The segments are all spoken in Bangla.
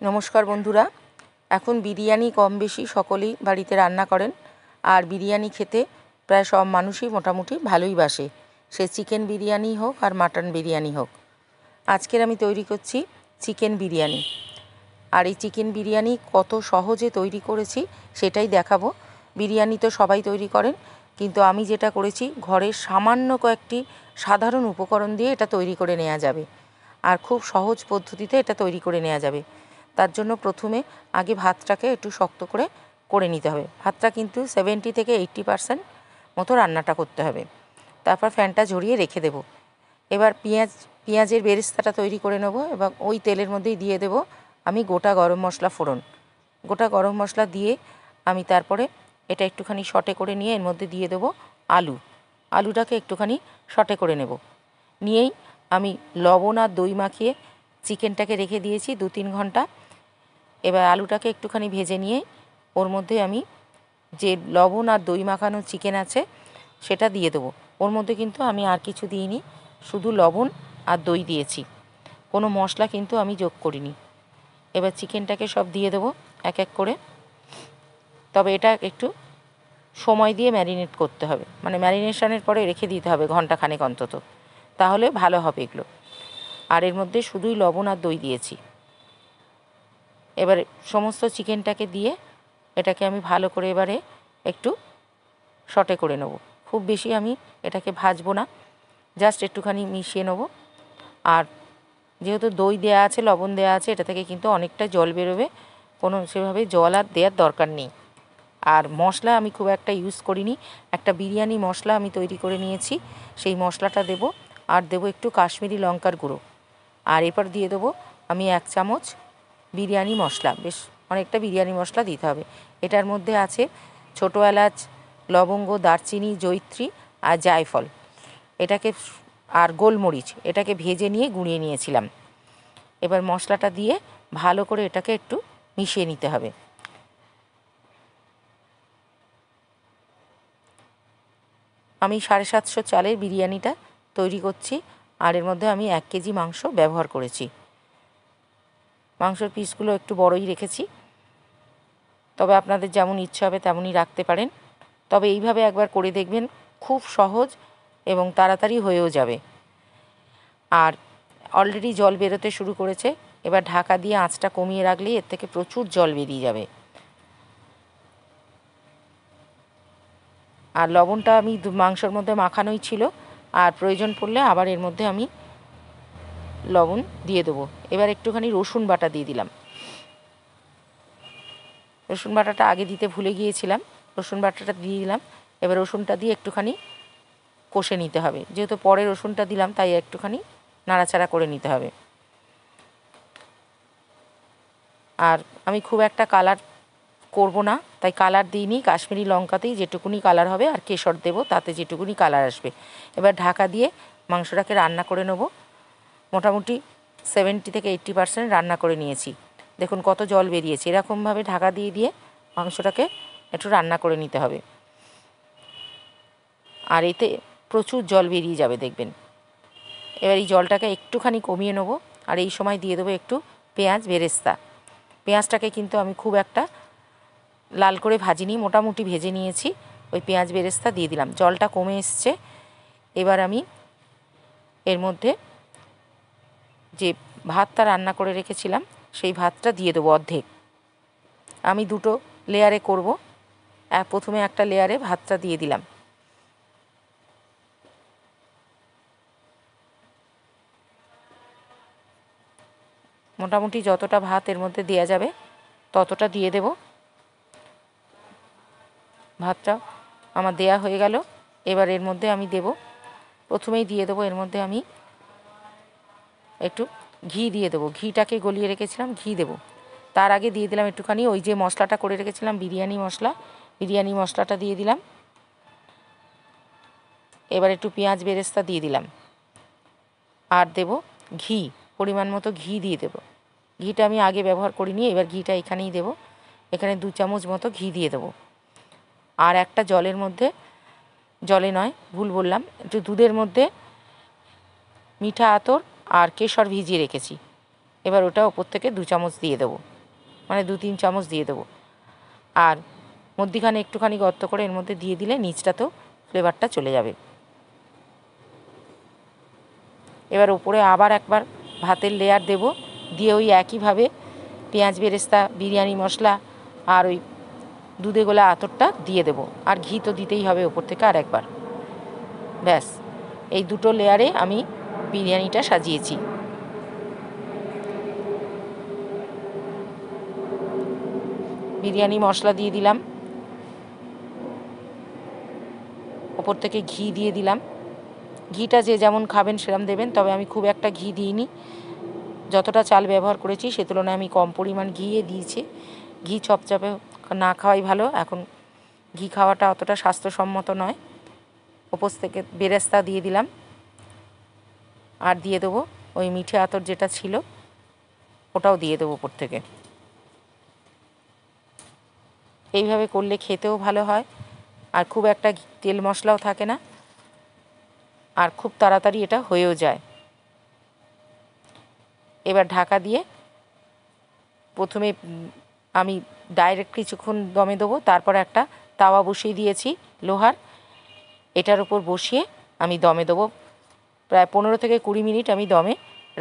নমস্কার বন্ধুরা। এখন বিরিয়ানি কম বেশি সকলেই বাড়িতে রান্না করেন, আর বিরিয়ানি খেতে প্রায় সব মানুষই মোটামুটি ভালোই বাসে, সে চিকেন বিরিয়ানি হোক আর মাটন বিরিয়ানি হোক। আজকের আমি তৈরি করছি চিকেন বিরিয়ানি, আর এই চিকেন বিরিয়ানি কত সহজে তৈরি করেছি সেটাই দেখাবো। বিরিয়ানি তো সবাই তৈরি করেন, কিন্তু আমি যেটা করেছি ঘরের সামান্য কয়েকটি সাধারণ উপকরণ দিয়ে এটা তৈরি করে নেওয়া যাবে, আর খুব সহজ পদ্ধতিতে এটা তৈরি করে নেওয়া যাবে। তার জন্য প্রথমে আগে ভাতটাকে একটু শক্ত করে নিতে হবে। ভাতটা কিন্তু 70 থেকে 80% মতো রান্নাটা করতে হবে। তারপর ফ্যানটা ঝরিয়ে রেখে দেব। এবার পেঁয়াজের বেরেস্তাটা তৈরি করে নেব, এবং ওই তেলের মধ্যেই দিয়ে দেব আমি গোটা গরম মশলা ফোড়ন। গোটা গরম মশলা দিয়ে আমি তারপরে এটা একটুখানি সটে করে নিয়ে এর মধ্যে দিয়ে দেব আলুটাকে একটুখানি সটে করে নেব। নিয়েই আমি লবণ আর দই মাখিয়ে চিকেনটাকে রেখে দিয়েছি 2-3 ঘন্টা। এবার আলুটাকে একটুখানি ভেজে নিয়ে ওর মধ্যে আমি যে লবণ আর দই মাখানো চিকেন আছে সেটা দিয়ে দেবো। ওর মধ্যে কিন্তু আমি আর কিছু দিইনি, শুধু লবণ আর দই দিয়েছি, কোনো মশলা কিন্তু আমি যোগ করিনি। এবার চিকেনটাকে সব দিয়ে দেবো এক এক করে। তবে এটা একটু সময় দিয়ে ম্যারিনেট করতে হবে, মানে ম্যারিনেশনের পরে রেখে দিতে হবে ঘন্টাখানেক অন্তত, তাহলে ভালো হবে এগুলো। আর এর মধ্যে শুধুই লবণ আর দই দিয়েছি। এবারে সমস্ত চিকেনটাকে দিয়ে এটাকে আমি ভালো করে এবারে একটু সটে করে নেব। খুব বেশি আমি এটাকে ভাজবো না, জাস্ট একটুখানি মিশিয়ে নেব। আর যেহেতু দই দেয়া আছে, লবণ দেয়া আছে, এটা থেকে কিন্তু অনেকটা জল বেরোবে, কোনো সেভাবে জল আর দেওয়ার দরকার নেই। আর মশলা আমি খুব একটা ইউজ করিনি, একটা বিরিয়ানি মশলা আমি তৈরি করে নিয়েছি, সেই মশলাটা দেব। আর দেব একটু কাশ্মীরি লঙ্কার গুঁড়ো। আর এরপর দিয়ে দেবো আমি 1 চামচ বিরিয়ানি মশলা। বেশ অনেকটা বিরিয়ানি মশলা দিতে হবে। এটার মধ্যে আছে ছোটো এলাচ, লবঙ্গ, দারচিনি, জয়িত্রী আর জায়ফল, এটাকে আর গোলমরিচ, এটাকে ভেজে নিয়ে গুঁড়িয়ে নিয়েছিলাম। এবার মশলাটা দিয়ে ভালো করে এটাকে একটু মিশিয়ে নিতে হবে। আমি 750 চালের বিরিয়ানিটা তৈরি করছি, আর এর মধ্যে আমি 1 কেজি মাংস ব্যবহার করেছি। মাংসের পিসগুলো একটু বড়ই রেখেছি, তবে আপনাদের যেমন ইচ্ছা হবে তেমনই রাখতে পারেন। তবে এইভাবে একবার করে দেখবেন, খুব সহজ এবং তাড়াতাড়ি হয়েও যাবে। আর অলরেডি জল বেরোতে শুরু করেছে, এবার ঢাকা দিয়ে আঁচটা কমিয়ে রাখলেই এর থেকে প্রচুর জল বেরিয়ে যাবে। আর লবণটা আমি মাংসের মধ্যে মাখানোই ছিল, আর প্রয়োজন পড়লে আবার এর মধ্যে আমি লবণ দিয়ে দেবো। এবার একটুখানি রসুন বাটা দিয়ে দিলাম। রসুন বাটাটা আগে দিতে ভুলে গিয়েছিলাম, রসুন বাটাটা দিয়ে দিলাম। এবার রসুনটা দিয়ে একটুখানি কষে নিতে হবে, যেহেতু পরে রসুনটা দিলাম তাই একটুখানি নাড়াচাড়া করে নিতে হবে। আর আমি খুব একটা কালার করব না, তাই কালার দিইনি। কাশ্মীরি লঙ্কাতেই যেটুকুনি কালার হবে, আর কেশর দেবো তাতে যেটুকুনি কালার আসবে। এবার ঢাকা দিয়ে মাংসটাকে রান্না করে নেব। মোটামুটি 70 থেকে 80% রান্না করে নিয়েছি। দেখুন কত জল বেরিয়েছে। এরকমভাবে ঢাকা দিয়ে দিয়ে মাংসটাকে একটু রান্না করে নিতে হবে, আর এতে প্রচুর জল বেরিয়ে যাবে দেখবেন। এবার এই জলটাকে একটুখানি কমিয়ে নেব, আর এই সময় দিয়ে দেবো একটু পেঁয়াজ বেরেস্তা। পেঁয়াজটাকে কিন্তু আমি খুব একটা লাল করে ভাজিনি, মোটামুটি ভেজে নিয়েছি। ওই পেঁয়াজ বেরেস্তা দিয়ে দিলাম, জলটা কমে এসছে। এবার আমি এর মধ্যে যে ভাতটা রান্না করে রেখেছিলাম সেই ভাতটা দিয়ে দেবো অর্ধেক। আমি 2টো লেয়ারে করব। প্রথমে একটা লেয়ারে ভাতটা দিয়ে দিলাম। মোটামুটি যতটা ভাত এর মধ্যে দেওয়া যাবে ততটা দিয়ে দেব। ভাতটা আমার দেয়া হয়ে গেল। এবার এর মধ্যে আমি দেব, প্রথমেই দিয়ে দেবো এর মধ্যে আমি একটু ঘি দিয়ে দেবো। ঘিটাকে গলিয়ে রেখেছিলাম, ঘি দেবো। তার আগে দিয়ে দিলাম একটুখানি ওই যে মশলাটা করে রেখেছিলাম বিরিয়ানি মশলাটা দিয়ে দিলাম। এবার একটু পেঁয়াজ বেরেস্তা দিয়ে দিলাম, আর দেব ঘি, পরিমাণ মতো ঘি দিয়ে দেব। ঘিটা আমি আগে ব্যবহার করিনি, এবার ঘিটা এখানেই দেব। এখানে 2 চামচ মতো ঘি দিয়ে দেবো। আর একটা জলের মধ্যে, জলে নয় ভুল বললাম, একটু দুধের মধ্যে মিঠা আতর আর কেশর ভিজিয়ে রেখেছি। এবার ওটা ওপর থেকে 2 চামচ দিয়ে দেবো। মানে 2-3 চামচ দিয়ে দেবো। আর মধ্যিখানে একটুখানি গর্ত করে এর মধ্যে দিয়ে দিলে নিচটাতেও ফ্লেভারটা চলে যাবে। এবার উপরে আবার একবার ভাতের লেয়ার দেব, দিয়ে ওই একইভাবে পেঁয়াজ বেরেস্তা, বিরিয়ানি মশলা আর ওই দুধে গোলা আতরটা দিয়ে দেব। আর ঘি তো দিতেই হবে ওপর থেকে আর একবার। ব্যাস, এই দুটো লেয়ারে আমি বিরিয়ানিটা সাজিয়েছি। বিরিয়ানি মশলা দিয়ে দিলাম, ওপর থেকে ঘি দিয়ে দিলাম। ঘিটা যে যেমন খাবেন সেরকম দেবেন, তবে আমি খুব একটা ঘি দিইনি। যতটা চাল ব্যবহার করেছি সে তুলনায় আমি কম পরিমাণ ঘিয়ে দিয়েছি। ঘি চপচপে না খাওয়াই ভালো, এখন ঘি খাওয়াটা অতটা স্বাস্থ্যসম্মত নয়। ওপর থেকে বেরেস্তা দিয়ে দিলাম, আর দিয়ে দেবো ওই মিঠে আতর যেটা ছিল ওটাও দিয়ে দেবো ওপর থেকে। এইভাবে করলে খেতেও ভালো হয়, আর খুব একটা তেল মশলাও থাকে না, আর খুব তাড়াতাড়ি এটা হয়েও যায়। এবার ঢাকা দিয়ে প্রথমে আমি ডাইরেক্ট কিছুক্ষণ দমে দেবো, তারপর একটা তাওয়া বসিয়ে দিয়েছি লোহার, এটার উপর বসিয়ে আমি দমে দেবো। প্রায় 15 থেকে 20 মিনিট আমি দমে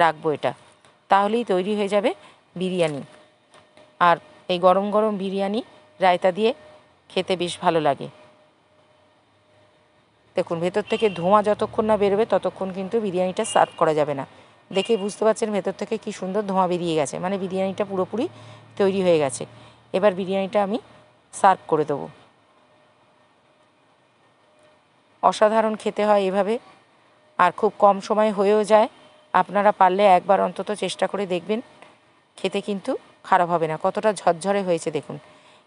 রাখবো এটা, তাহলেই তৈরি হয়ে যাবে বিরিয়ানি। আর এই গরম গরম বিরিয়ানি রায়তা দিয়ে খেতে বেশ ভালো লাগে। দেখুন, ভেতর থেকে ধোঁয়া যতক্ষণ না বেরোবে ততক্ষণ কিন্তু বিরিয়ানিটা সার্ভ করা যাবে না। দেখে বুঝতে পারছেন ভেতর থেকে কি সুন্দর ধোঁয়া বেরিয়ে গেছে, মানে বিরিয়ানিটা পুরোপুরি তৈরি হয়ে গেছে। এবার বিরিয়ানিটা আমি সার্ভ করে দেবো। অসাধারণ খেতে হয় এভাবে, আর খুব কম সময় হয়েও যায়। আপনারা পারলে একবার অন্তত চেষ্টা করে দেখবেন, খেতে কিন্তু খারাপ হবে না। কতটা ঝরঝরে হয়েছে দেখুন।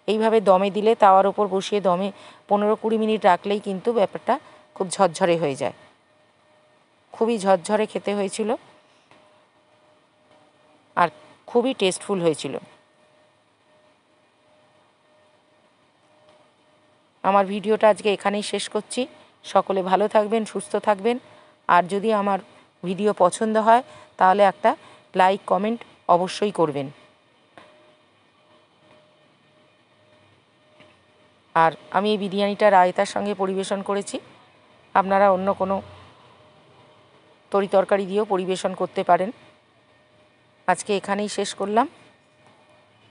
এইভাবে দমে দিলে, তাওয়ার ওপর বসিয়ে দমে 15-20 মিনিট রাখলেই কিন্তু ব্যাপারটা খুব ঝরঝরে হয়ে যায়। খুবই ঝরঝরে খেতে হয়েছিল, আর খুবই টেস্টফুল হয়েছিল। আমার ভিডিওটা আজকে এখানেই শেষ করছি। সকলে ভালো থাকবেন, সুস্থ থাকবেন। আর যদি আমার ভিডিও পছন্দ হয় তাহলে একটা লাইক কমেন্ট অবশ্যই করবেন। আর আমি এই বিরিয়ানিটা রায়তার সঙ্গে পরিবেশন করেছি। আপনারা অন্য কোনো তরিতরকারি দিয়েও পরিবেশন করতে পারেন। আজকে এখানেই শেষ করলাম।